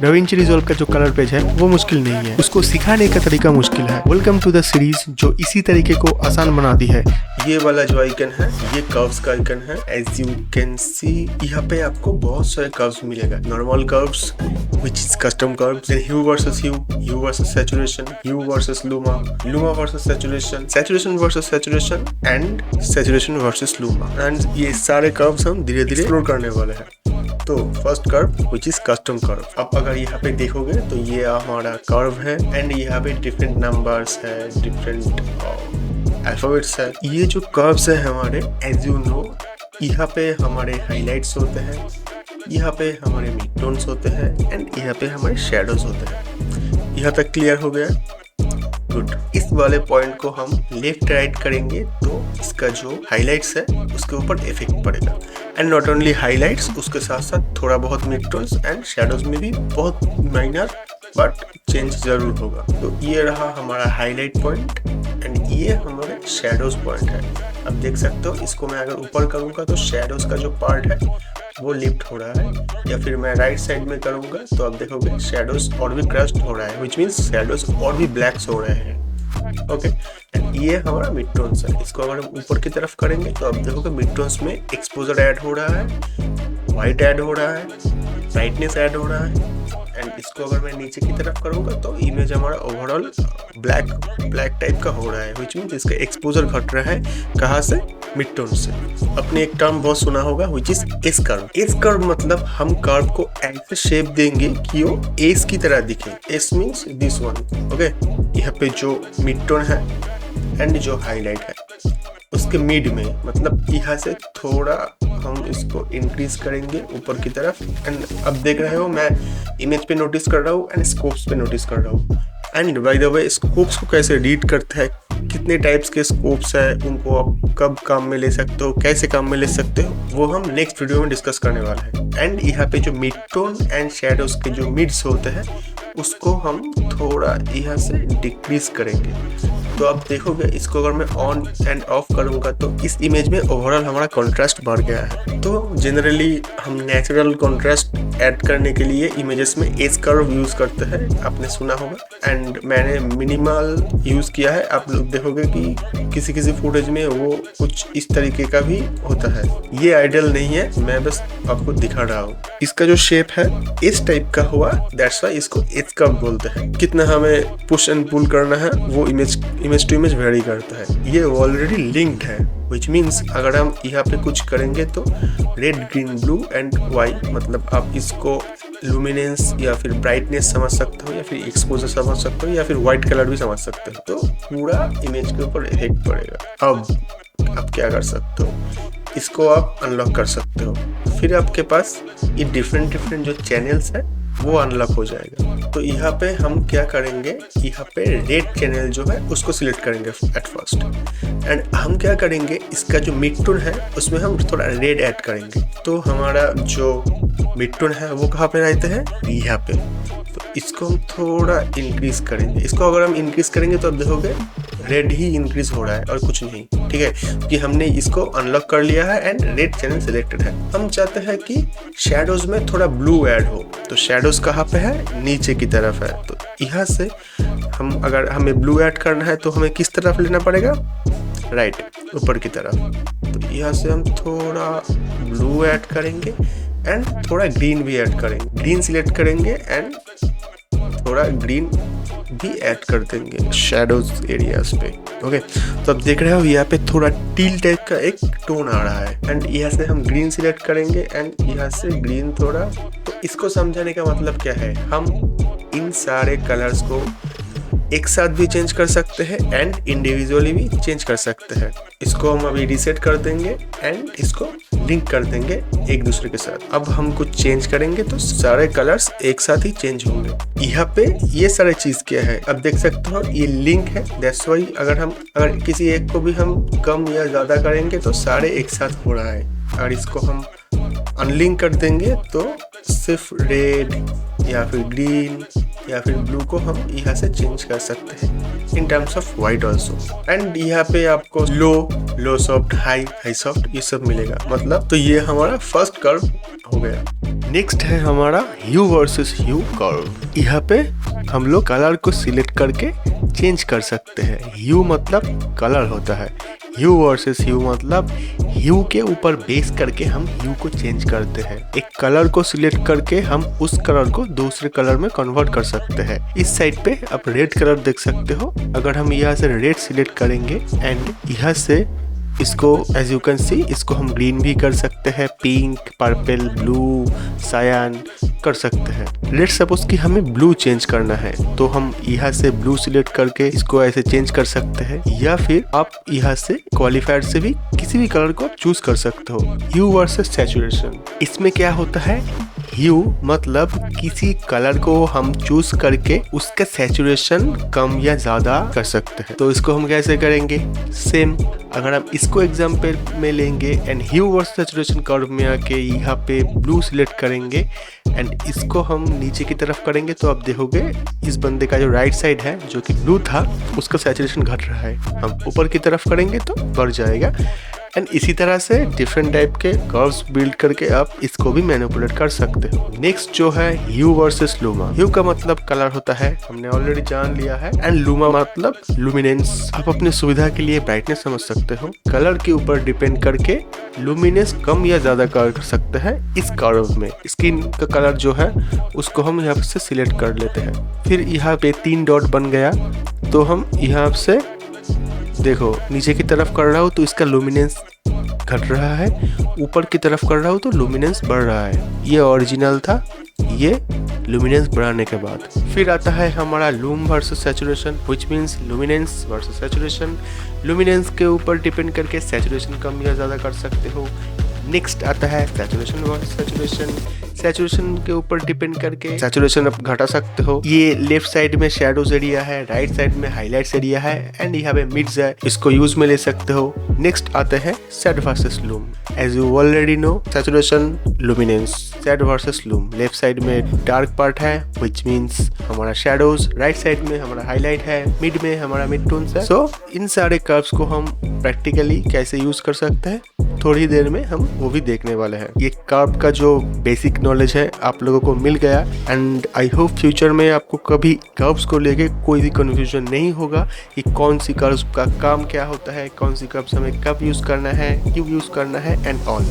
DaVinci Resolve का जो colour page है वो मुश्किल नहीं है, उसको सिखाने का तरीका मुश्किल है। वेलकम टू द सीरीज जो इसी तरीके को आसान बनाती है। ये वाला जो आइकन है ये कर्व्स का आइकन है। एज यू कैन सी यहाँ पे आपको बहुत सारे कर्व्स मिलेगा। Normal curves which is custom curves, then hue versus saturation, hue versus luma versus saturation versus saturation and saturation versus luma। and ये सारे कर्व्स हम धीरे धीरे एक्सप्लोर करने वाले हैं। तो first curve which is custom curve। अब अगर यहाँ पे देखोगे तो ये हमारा कर्व है एंड यहाँ पे डिफरेंट नंबर्स है, डिफरेंट अल्फाबेट्स है। ये जो कर्व्स है हमारे, एज यू नो, यहाँ पे हमारे हाईलाइट्स होते हैं, यहाँ पे हमारे मिड टोन्स होते हैं एंड यहाँ पे हमारे शैडोज होते हैं। यहाँ तक क्लियर हो गया? गुड। इस वाले पॉइंट को हम लेफ्ट राइट करेंगे तो इसका जो हाइलाइट्स है उसके ऊपर इफेक्ट पड़ेगा। एंड नॉट ओनली हाइलाइट्स, उसके साथ साथ थोड़ा बहुत मिड टोन्स एंड शैडोज में भी बहुत माइनर बट चेंज जरूर होगा। तो ये रहा हमारा हाईलाइट पॉइंट एंड ये हमारे शैडोज पॉइंट है। अब देख सकते हो, इसको मैं अगर ऊपर करूँगा तो शैडोज का जो पार्ट है वो लिफ्ट हो रहा है, या फिर मैं राइट साइड में करूँगा तो आप देखोगे शैडोज और भी क्रस्ट हो रहा है, विच मीन्स शैडोज और भी ब्लैक्स हो रहे हैं। ओके, एंड ये हमारा मिड टोन्स है। इसको अगर हम ऊपर की तरफ करेंगे तो आप देखोगे मिड टोन्स में एक्सपोजर ऐड हो रहा है, वाइट ऐड हो रहा है, ब्राइटनेस ऐड हो रहा है। एंड इसको अगर मैं नीचे की तरफ करूँगा तो इमेज हमारा ओवरऑल ब्लैक टाइप का हो रहा है, विच मीन्स इसका एक्सपोजर घट रहा है। कहाँ से? मिड टोन से। अपने एक टर्म बहुत सुना होगा which is S curve. S curve मतलब हम कर्व को ऐसे शेप देंगे कि वो एस की तरह दिखे। S means this one. Okay, यहाँ पे जो मिड टोन है एंड जो हाईलाइट है उसके मिड में, मतलब यहाँ से थोड़ा हम इसको इंक्रीज करेंगे ऊपर की तरफ। एंड अब देख रहे हो मैं इमेज पे नोटिस कर रहा हूँ एंड स्कोप्स पे नोटिस कर रहा हूँ। And by the way, scopes को कैसे रीड करता है, कितने टाइप्स के स्कोप्स है, उनको आप कब काम में ले सकते हो, कैसे काम में ले सकते हो, वो हम नेक्स्ट वीडियो में डिस्कस करने वाले हैं। एंड यहाँ पे जो मिड टोन एंड शैडोज के जो मिड्स होते हैं उसको हम थोड़ा यहाँ से डिक्रीज करेंगे। तो अब देखोगे, इसको अगर मैं ऑन एंड ऑफ करूँगा तो इस इमेज में ओवरऑल हमारा कॉन्ट्रास्ट बढ़ गया है। तो जनरली हम नेचुरल कॉन्ट्रास्ट ऐड करने के लिए इमेजेस में एज कर्व यूज़ करते हैं, आपने सुना होगा। एंड मैंने मिनिमल यूज़ किया है। आप लोग देखोगे कि किसी किसी फुटेज में वो कुछ इस तरीके का भी होता है। ये आइडियल नहीं है, मैं बस आपको दिखा रहा हूँ। इसका जो शेप है इस टाइप का हुआ, दैट्स वाई इसको एज कर्व बोलते हैं। कितना हमें पुश एंड पुल करना है वो इमेज टू इमेज वेरी करता है। ये ऑलरेडी लिंक्ड है, विच मीन्स अगर हम यहाँ पे कुछ करेंगे तो red, green, blue and white, मतलब आप इसको लुमिनेंस या फिर ब्राइटनेस समझ सकते हो, या फिर एक्सपोजर समझ सकते हो, या फिर वाइट कलर भी समझ सकते हो। तो पूरा इमेज के ऊपर इफेक्ट पड़ेगा। अब आप क्या कर सकते हो, इसको आप अनलॉक कर सकते हो। फिर आपके पास ये डिफरेंट जो चैनल्स है वो अनलॉक हो जाएगा। तो यहाँ पे हम क्या करेंगे, यहाँ पे रेड चैनल जो है उसको सिलेक्ट करेंगे एट फर्स्ट। एंड हम क्या करेंगे, इसका जो मिड टोन है उसमें हम थोड़ा रेड ऐड करेंगे। तो हमारा जो मिड टोन है वो कहाँ पे रहते हैं, यहाँ पे। तो इसको हम थोड़ा इंक्रीज करेंगे। इसको अगर हम इंक्रीज करेंगे तो आप देखोगे रेड ही इंक्रीज हो रहा है और कुछ नहीं, ठीक है, क्योंकि हमने इसको अनलॉक कर लिया है एंड रेड चैनल सिलेक्टेड है। हम चाहते हैं कि शैडोज में थोड़ा ब्लू ऐड हो, तो शैडोज कहाँ पे है, नीचे की तरफ है। तो यहाँ से हम, अगर हमें ब्लू ऐड करना है तो हमें किस तरफ लेना पड़ेगा, राइट, ऊपर की तरफ। तो यहाँ से हम थोड़ा ब्लू ऐड करेंगे एंड थोड़ा ग्रीन भी ऐड करेंगे। ग्रीन सिलेक्ट करेंगे एंड थोड़ा ग्रीन भी ऐड कर देंगे शैडोज एरियाज पे। ओके, तो अब देख रहे हो यहाँ पे थोड़ा टील टाइप का एक टोन आ रहा है। एंड यहाँ से हम ग्रीन सिलेक्ट करेंगे एंड यहाँ से ग्रीन थोड़ा। तो इसको समझाने का मतलब क्या है, हम इन सारे कलर्स को एक साथ भी चेंज कर सकते हैं एंड इंडिविजुअली भी चेंज कर सकते हैं। इसको हम अभी रीसेट कर देंगे एंड इसको लिंक कर देंगे एक दूसरे के साथ। अब हम कुछ चेंज करेंगे तो सारे कलर्स एक साथ ही चेंज होंगे। यहाँ पे ये सारे चीज क्या है, अब देख सकते हो ये लिंक है, दैट्स वाई अगर किसी एक को भी हम कम या ज्यादा करेंगे तो सारे एक साथ हो रहा है। और इसको हम अनलिंक कर देंगे तो सिर्फ रेड या फिर ग्रीन या फिर ब्लू को हम यहाँ से चेंज कर सकते हैं in terms of white also. And यहाँ पे आपको लो सॉफ्ट, हाई सॉफ्ट ये सब मिलेगा मतलब। तो ये हमारा फर्स्ट कर्व हो गया। नेक्स्ट है हमारा ह्यू वर्सेस ह्यू कर्व। यहाँ पे हम लोग कलर को सिलेक्ट करके चेंज कर सकते हैं। ह्यू मतलब कलर होता है, ह्यू वर्सेस ह्यू मतलब ह्यू के ऊपर बेस करके हम ह्यू को चेंज करते हैं। एक कलर को सिलेक्ट करके हम उस कलर को दूसरे कलर में कन्वर्ट कर सकते हैं। इस साइड पे आप रेड कलर देख सकते हो। अगर हम यहाँ से रेड सिलेक्ट करेंगे एंड यहाँ से इसको एज यू कैन सी इसको हम ग्रीन भी कर सकते हैं, पिंक, पर्पल, ब्लू, सायन कर सकते हैं। लेट्स सपोज कि हमें ब्लू चेंज करना है तो हम यहाँ से ब्लू सिलेक्ट करके इसको ऐसे चेंज कर सकते हैं, या फिर आप यहाँ से क्वालिफायर से भी किसी भी कलर को चूज कर सकते हो। ह्यू वर्सेस सैचुरेशन, इसमें क्या होता है, ह्यू मतलब किसी कलर को हम चूज करके उसका सैचुरेशन कम या ज्यादा कर सकते हैं। तो इसको हम कैसे करेंगे, सेम अगर हम इसको एग्जाम्पल में लेंगे and hue versus saturation curve में आके यहाँ पे ब्लू सिलेक्ट करेंगे एंड इसको हम नीचे की तरफ करेंगे तो आप देखोगे इस बंदे का जो राइट साइड है जो कि ब्लू था उसका सैचुरेशन घट रहा है। हम ऊपर की तरफ करेंगे तो बढ़ जाएगा। एंड इसी तरह से डिफरेंट टाइप के कर्व्स बिल्ड करके आप इसको भी मैनिपुलेट कर सकते हो। नेक्स्ट जो है ह्यू वर्सेस लूमा। ह्यू का मतलब कलर होता है, हमने ऑलरेडी जान लिया है, एंड लूमा मतलब लुमिनेंस। आप अपनी सुविधा के लिए ब्राइटनेस समझ सकते हो। कलर के ऊपर डिपेंड करके लुमिनेंस कम या ज्यादा कर सकते हैं। इस कर्व में स्किन का कलर जो है उसको हम यहाँ से सिलेक्ट कर लेते हैं। फिर यहाँ पे 3 डॉट बन गया तो हम यहाँ से देखो नीचे की तरफ कर रहा हूँ तो इसका लुमिनेंस घट रहा है, ऊपर की तरफ कर रहा हूँ तो लुमिनेंस बढ़ रहा है। ये ओरिजिनल था, ये लुमिनेंस बढ़ाने के बाद। फिर आता है हमारा loom versus saturation, which means luminous versus saturation. Luminous के ऊपर डिपेंड करके सैचुरेशन कम या ज़्यादा कर सकते हो। नेक्स्ट आता है सैचुरेशन वर्सेस सैचुरेशन। सैचुरेशन के ऊपर डिपेंड करके सैचुरेशन आप घटा सकते हो। ये लेफ्ट साइड में शैडोज एरिया है, राइट साइड में हाइलाइट्स एरिया है एंड यहाँ पे मिड्स है, इसको यूज में ले सकते हो। नेक्स्ट आते हैं shade versus lum. As you already know saturation luminance, shade versus lum. Left side में डार्क पार्ट है व्हिच मींस हमारा शैडोज, राइट साइड में हमारा हाईलाइट है, मिड में हमारा मिड टोन्स है। सो इन सारे कर्व्स को हम प्रैक्टिकली कैसे यूज कर सकते हैं थोड़ी देर में हम वो भी देखने वाले हैं। ये कर्व का जो बेसिक नॉलेज है आप लोगों को मिल गया एंड आई होप फ्यूचर में आपको कभी कर्व्स को लेके कोई भी कंफ्यूजन नहीं होगा कि कौन सी कर्व्स का काम क्या होता है, कौन सी कर्व्स हमें कब यूज करना है, क्यों यूज करना है एंड ऑल।